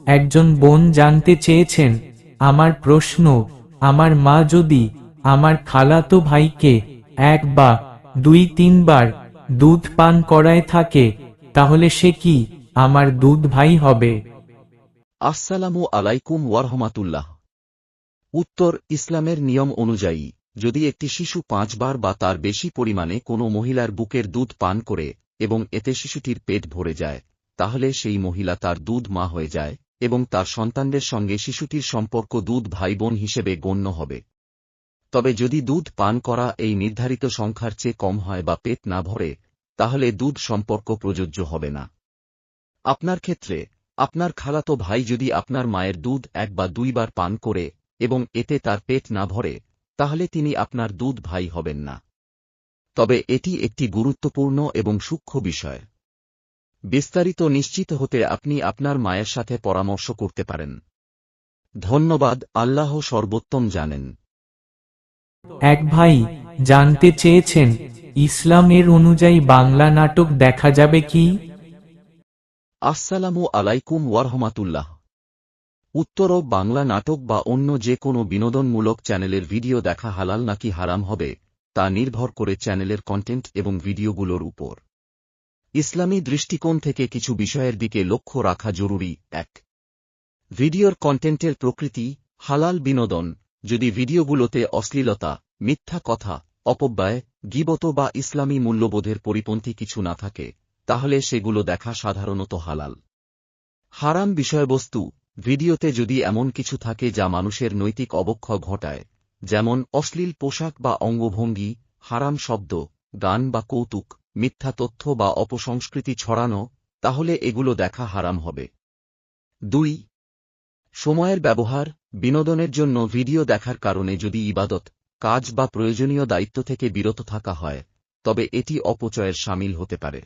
একজন বোন জানতে চেয়েছেন, আমার প্রশ্ন, আমার মা যদি আমার খালাতো ভাইকে 1 বা 2-3 বার দুধ পান করায় থাকে, তাহলে সে কি আমার দুধ ভাই হবে? আসসালামু আলাইকুম ওয়ারহমাতুল্লাহ। উত্তর: ইসলামের নিয়ম অনুযায়ী যদি একটি শিশু 5 বার বা তার বেশি পরিমাণে কোনো মহিলার বুকের দুধ পান করে এবং এতে শিশুটির পেট ভরে যায়, তাহলে সেই মহিলা তার দুধ মা হয়ে যায় এবং তার সন্তানদের সঙ্গে শিশুটির সম্পর্ক দুধ ভাই বোন হিসেবে গণ্য হবে। তবে যদি দুধ পান করা এই নির্ধারিত সংখ্যার চেয়ে কম হয় বা পেট না ভরে, তাহলে দুধ সম্পর্ক প্রযোজ্য হবে না। আপনার ক্ষেত্রে আপনার খালাতো ভাই যদি আপনার মায়ের দুধ 1 বা 2 বার পান করে এবং এতে তার পেট না ভরে, তাহলে তিনি আপনার দুধ ভাই হবেন না। তবে এটি একটি গুরুত্বপূর্ণ এবং সূক্ষ্ম বিষয়। বিস্তারিত নিশ্চিত হতে আপনি আপনার মায়ের সাথে পরামর্শ করতে পারেন। ধন্যবাদ। আল্লাহ সর্বোত্তম জানেন। এক ভাই জানতে চেয়েছেন, ইসলামের অনুযায়ী বাংলা নাটক দেখা যাবে কি? আসসালামু আলাইকুম ওয়ারহমাতুল্লাহ। উত্তরও: বাংলা নাটক বা অন্য যে কোনো বিনোদনমূলক চ্যানেলের ভিডিও দেখা হালাল নাকি হারাম হবে, তা নির্ভর করে চ্যানেলের কন্টেন্ট এবং ভিডিওগুলোর উপর। ইসলামী দৃষ্টিকোণ থেকে কিছু বিষয়ের দিকে লক্ষ্য রাখা জরুরি। 1. ভিডিওর কন্টেন্টের প্রকৃতি। হালাল বিনোদন: যদি ভিডিওগুলোতে অশ্লীলতা, মিথ্যা কথা, অপব্যয়, গীবত বা ইসলামী মূল্যবোধের পরিপন্থী কিছু না থাকে, তাহলে সেগুলো দেখা সাধারণত হালাল। হারাম বিষয়বস্তু: ভিডিওতে যদি এমন কিছু থাকে যা মানুষের নৈতিক অবক্ষয় ঘটায়, যেমন অশ্লীল পোশাক বা অঙ্গভঙ্গি, হারাম শব্দ, গান বা কৌতুক, মিথ্যা তথ্য বা অপসংস্কৃতি ছড়ানো, তাহলে এগুলো দেখা হারাম হবে। 2. সময়ের ব্যবহার: বিনোদনের জন্য ভিডিও দেখার কারণে যদি ইবাদত, কাজ বা প্রয়োজনীয় দায়িত্ব থেকে বিরত থাকা হয়, তবে এটি অপচয়ের শামিল হতে পারে।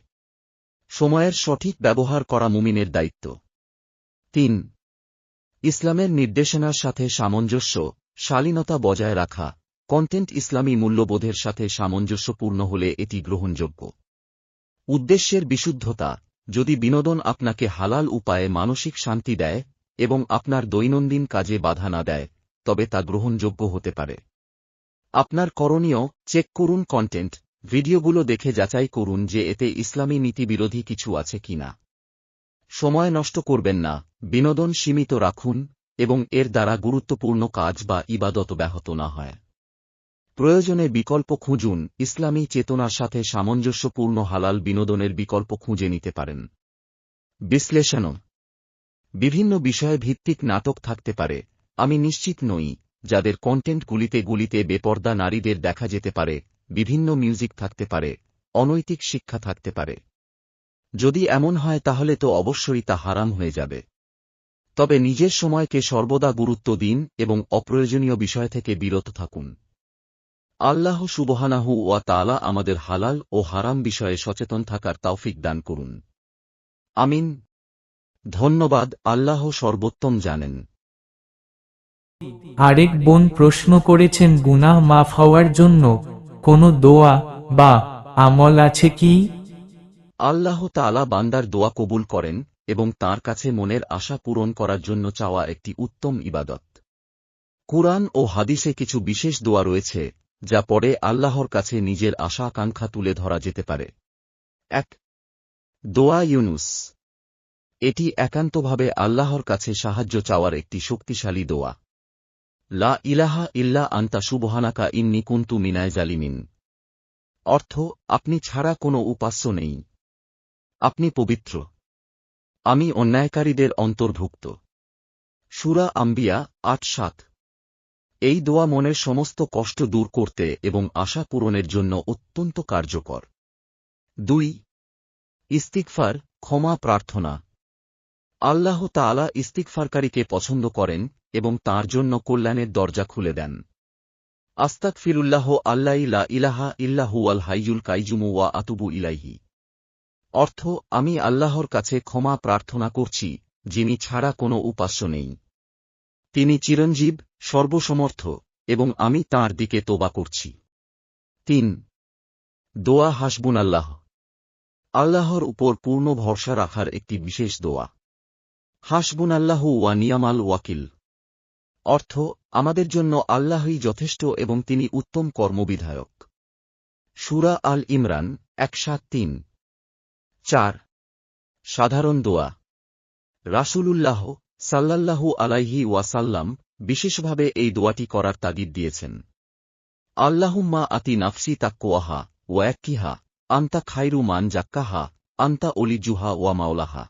সময়ের সঠিক ব্যবহার করা মুমিনের দায়িত্ব। 3. ইসলামের নির্দেশনার সাথে সামঞ্জস্য, শালীনতা বজায় রাখা: কন্টেন্ট ইসলামী মূল্যবোধের সাথে সামঞ্জস্যপূর্ণ হলে এটি গ্রহণযোগ্য। উদ্দেশ্যের বিশুদ্ধতা: যদি বিনোদন আপনাকে হালাল উপায়ে মানসিক শান্তি দেয় এবং আপনার দৈনন্দিন কাজে বাধা না দেয়, তবে তা গ্রহণযোগ্য হতে পারে। আপনার করণীয়: চেক করুন কন্টেন্ট, ভিডিওগুলো দেখে যাচাই করুন যে এতে ইসলামী নীতিবিরোধী কিছু আছে কিনা। সময় নষ্ট করবেন না, বিনোদন সীমিত রাখুন এবং এর দ্বারা গুরুত্বপূর্ণ কাজ বা ইবাদত ব্যাহত না হয়। প্রয়োজনে বিকল্প খুঁজুন, ইসলামী চেতনার সাথে সামঞ্জস্যপূর্ণ হালাল বিনোদনের বিকল্প খুঁজে নিতে পারেন। বিশ্লেষণ: বিভিন্ন বিষয় ভিত্তিক নাটক থাকতে পারে, আমি নিশ্চিত নই। যাদের কন্টেন্টগুলিতে গুলিতে বেপর্দা নারীদের দেখা যেতে পারে, বিভিন্ন মিউজিক থাকতে পারে, অনৈতিক শিক্ষা থাকতে পারে। যদি এমন হয় তাহলে তো অবশ্যই তা হারাম হয়ে যাবে। তবে নিজের সময়কে সর্বদা গুরুত্ব দিন এবং অপ্রয়োজনীয় বিষয় থেকে বিরত থাকুন। আল্লাহ সুবহানাহু ওয়া তাআলা আমাদের হালাল ও হারাম বিষয়ে সচেতন থাকার তৌফিক দান করুন। আমিন। ধন্যবাদ। আল্লাহ সর্বোত্তম জানেন। আরেক বোন প্রশ্ন করেছেন, গুনাহ মাফ হওয়ার জন্য কোনো দোয়া বা আমল আছে কি? আল্লাহ তাআলা বান্দার দোয়া কবুল করেন এবং তাঁর কাছে মনের আশা পূরণ করার জন্য চাওয়া একটি উত্তম ইবাদত। কুরআন ও হাদিসে কিছু বিশেষ দোয়া রয়েছে, যা পড়ে আল্লাহর কাছে নিজের আশা আকাঙ্ক্ষা তুলে ধরা যেতে পারে। 1. দোয়া ইউনুস। এটি একান্তভাবে আল্লাহর কাছে সাহায্য চাওয়ার একটি শক্তিশালী দোয়া। লা ইলাহা ইল্লা আনতা সুবহানাকা ইন্নী কুনতু মিনাজ জালিমিন। অর্থ: আপনি ছাড়া কোনো উপাস্য নেই, আপনি পবিত্র, আমি অন্যায়কারীদের অন্তর্ভুক্ত। সূরা আম্বিয়া ৮-৭। এই দোয়া মনের সমস্ত কষ্ট দূর করতে এবং আশা পূরণের জন্য অত্যন্ত কার্যকর। 2. ইস্তিগফার, ক্ষমা প্রার্থনা। আল্লাহ তাআলা ইস্তিগফারকারীকে পছন্দ করেন এবং তাঁর জন্য কল্যাণের দরজা খুলে দেন। আস্তাগফিরুল্লাহ আল্লাযী লা ইলাহা ইল্লা হুয়াল হাইয়ুল কাইয়্যুম ওয়া আতুবু ইলাইহি। অর্থ: আমি আল্লাহর কাছে ক্ষমা প্রার্থনা করছি, যিনি ছাড়া কোনো উপাস্য নেই। তিনি চিরঞ্জীব, সর্বসমর্থ, এবং আমি তাঁর দিকে তোবা করছি। 3. দোয়া হাসবুনাল্লাহ। আল্লাহর উপর পূর্ণ ভরসা রাখার একটি বিশেষ দোয়া। হাসবুনাল্লাহু ওয়া নিয়ামাল ওয়াকিল। অর্থ, আমাদের জন্য আল্লাহই যথেষ্ট এবং তিনি উত্তম কর্মবিধায়ক। সূরা আল ইমরান 173। 4। সাধারণ দোয়া। রাসূলুল্লাহ সাল্লাল্লাহু আলাইহি ওয়াসাল্লাম বিশেষভাবে এই দোয়াটি করার তাগিদ দিয়েছেন। আল্লাহুম্মা আতি নাফসি তাকওয়াহা ওয়া যাক্কিহা আনতা খায়রু মান যাক্কাহা আনতা ওলিজুহা ওয়া মাওলাহা।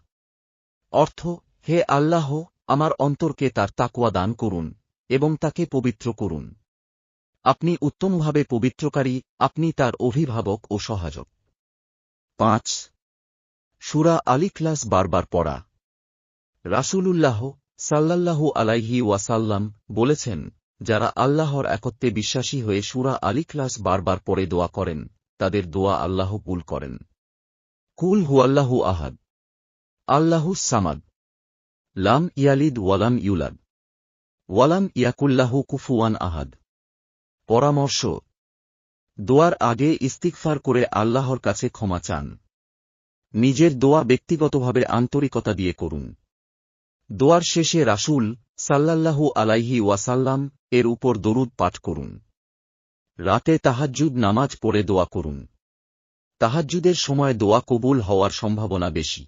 অর্থ, হে আল্লাহ, আমার অন্তরকে তার তাকওয়া দান করুন এবং তাকে পবিত্র করুন। আপনি উত্তমভাবে পবিত্রকারী, আপনি তার অভিভাবক ও সহায়ক। 5। সূরা আল ইখলাস বারবার পড়া। রাসূলুল্লাহ সাল্লাল্লাহু আলাইহি ওয়াসাল্লাম বলেছেন, যারা আল্লাহর একত্বে বিশ্বাসী হয়ে সূরা আল ইখলাস বারবার পড়ে দোয়া করেন, তাদের দোয়া আল্লাহ কবুল করেন। কুল হুয়াল্লাহু আহাদ, আল্লাহুস সামাদ, লাম ইয়ালিদ ওয়ালাম ইউলাদ, ওয়ালাম ইয়াকুল্লাহু কুফুয়ান আহাদ। পরামর্শ: দোয়ার আগে ইস্তিগফার করে আল্লাহর কাছে ক্ষমা চান। নিজের দোয়া ব্যক্তিগতভাবে আন্তরিকতা দিয়ে করুন। দোয়ার শেষে রাসূল সাল্লাল্লাহু আলাইহি ওয়াসাল্লাম এর উপর দরুদ পাঠ করুন। রাতে তাহাজ্জুদ নামাজ পড়ে দোয়া করুন। তাহাজ্জুদের সময় দোয়া কবুল হওয়ার সম্ভাবনা বেশি।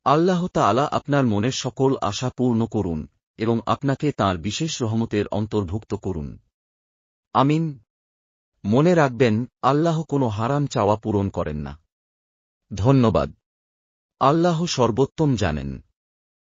আল্লাহ তাআলা আপনার মনের সকল আশা পূর্ণ করুন এবং আপনাকে তাঁর বিশেষ রহমতের অন্তর্ভুক্ত করুন। আমিন। মনে রাখবেন, আল্লাহ কোনো হারাম চাওয়া পূরণ করেন না। ধন্যবাদ। আল্লাহ সর্বোত্তম জানেন।